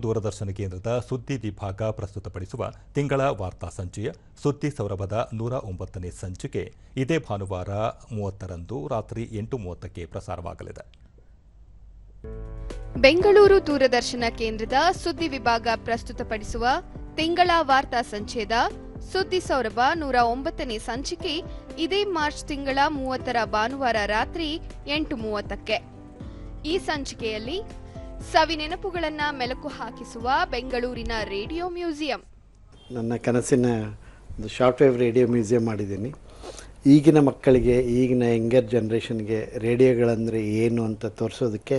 ದೂರದರ್ಶನ ಕೇಂದ್ರದ ಸುದ್ದಿ ವಿಭಾಗ ಪ್ರಸ್ತುತಪಡಿಸುವ ತಿಂಗಳ ವಾರ್ತಾ ಸಂಚಿಕೆಯ ಸುದ್ದಿ ಸೌರಭದ 109ನೇ ಸಂಚಿಕೆ ಇದೇ ಭಾನುವಾರ 30ರಂದು ರಾತ್ರಿ 8:30ಕ್ಕೆ ಪ್ರಸಾರವಾಗಲಿದೆ. ಬೆಂಗಳೂರು ದೂರದರ್ಶನ ಕೇಂದ್ರದ ಸುದ್ದಿ ವಿಭಾಗ ಪ್ರಸ್ತುತಪಡಿಸುವ ತಿಂಗಳ ವಾರ್ತಾ ಸಂಚಿಕೆಯ ಸುದ್ದಿ ಸೌರಭ 109ನೇ ಸಂಚಿಕೆ ಇದೇ ಮಾರ್ಚ್ ತಿಂಗಳ 30ರ ಭಾನುವಾರ ರಾತ್ರಿ 8:30ಕ್ಕೆ. ಈ ಸಂಚಿಕೆಯಲ್ಲಿ ಸವಿನೆನಪುಗಳನ್ನ ಮೆಲುಕು ಹಾಕಿಸುವ ಬೆಂಗಳೂರಿನ ರೇಡಿಯೋ ಮ್ಯೂಸಿಯಂ. ನನ್ನ ಕನಸಿನ ಒಂದು ಶಾರ್ಟ್ ವೇವ್ ರೇಡಿಯೋ ಮ್ಯೂಸಿಯಂ ಮಾಡಿದ್ದೀನಿ. ಈಗಿನ ಮಕ್ಕಳಿಗೆ, ಈಗಿನ ಯಂಗರ್ ಜನ್ರೇಷನ್ಗೆ ರೇಡಿಯೋಗಳಂದರೆ ಏನು ಅಂತ ತೋರಿಸೋದಕ್ಕೆ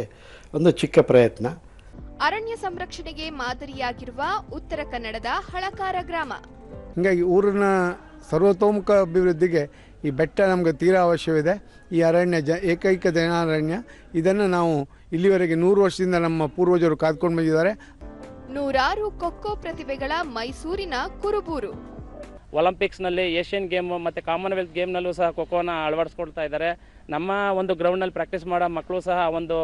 ಒಂದು ಚಿಕ್ಕ ಪ್ರಯತ್ನ. ಅರಣ್ಯ ಸಂರಕ್ಷಣೆಗೆ ಮಾದರಿಯಾಗಿರುವ ಉತ್ತರ ಕನ್ನಡದ ಹಳಕಾರ ಗ್ರಾಮ. ಹೀಗಾಗಿ ಊರಿನ ಸರ್ವತೋಮುಖ ಅಭಿವೃದ್ಧಿಗೆ ಈ ಬೆಟ್ಟ ನಮಗೆ ತೀರಾ ಅವಶ್ಯವಿದೆ. ಈ ಅರಣ್ಯ ಏಕೈಕ ಜನಾರಣ್ಯ. ಇದನ್ನು ನಾವು ಇಲ್ಲಿವರೆಗೆ 100 ವರ್ಷದಿಂದ ನಮ್ಮ ಪೂರ್ವಜರು ಕಾದ್ಕೊಂಡು ಬಂದಿದ್ದಾರೆ. ನೂರಾರು ಖೋ ಪ್ರತಿಭೆಗಳ ಮೈಸೂರಿನ ಕುರುಬೂರು. ಒಲಿಂಪಿಕ್ಸ್ನಲ್ಲಿ ಏಷ್ಯನ್ ಗೇಮ್ ಮತ್ತು ಕಾಮನ್ವೆಲ್ತ್ ಗೇಮ್ನಲ್ಲೂ ಸಹ ಖೋಖೋನ ಅಳವಡಿಸ್ಕೊಳ್ತಾ ಇದ್ದಾರೆ. ನಮ್ಮ ಒಂದು ಗ್ರೌಂಡ್ನಲ್ಲಿ ಪ್ರಾಕ್ಟೀಸ್ ಮಾಡೋ ಮಕ್ಕಳು ಸಹ ಒಂದು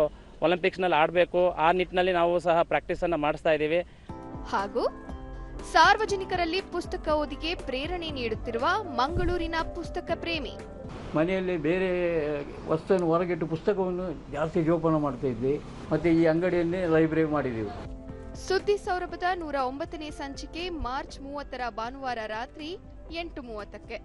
ಒಲಿಂಪಿಕ್ಸ್ನಲ್ಲಿ ಆಡಬೇಕು, ಆ ನಿಟ್ಟಿನಲ್ಲಿ ನಾವು ಸಹ ಪ್ರಾಕ್ಟೀಸನ್ನು ಮಾಡಿಸ್ತಾ ಇದ್ದೀವಿ. ಹಾಗೂ ಸಾರ್ವಜನಿಕರಲ್ಲಿ ಪುಸ್ತಕ ಓದಿಗೆ ಪ್ರೇರಣೆ ನೀಡುತ್ತಿರುವ ಮಂಗಳೂರಿನ ಪುಸ್ತಕ ಪ್ರೇಮಿ. ಮನೆಯಲ್ಲಿ ಬೇರೆ ವಸ್ತುವನ್ನು ಹೊರಗಿಟ್ಟು ಪುಸ್ತಕವನ್ನು ಜಾಸ್ತಿ ಜೋಪಾನ ಮಾಡ್ತಾ ಇದ್ವಿ. ಮತ್ತು ಈ ಅಂಗಡಿಯಲ್ಲಿ ಲೈಬ್ರರಿ ಮಾಡಿದ್ದೀವಿ. ಸುದ್ದಿ ಸೌರಭದ 109ನೇ ಸಂಚಿಕೆ ಮಾರ್ಚ್ 30ರ ಭಾನುವಾರ ರಾತ್ರಿ 8:30ಕ್ಕೆ.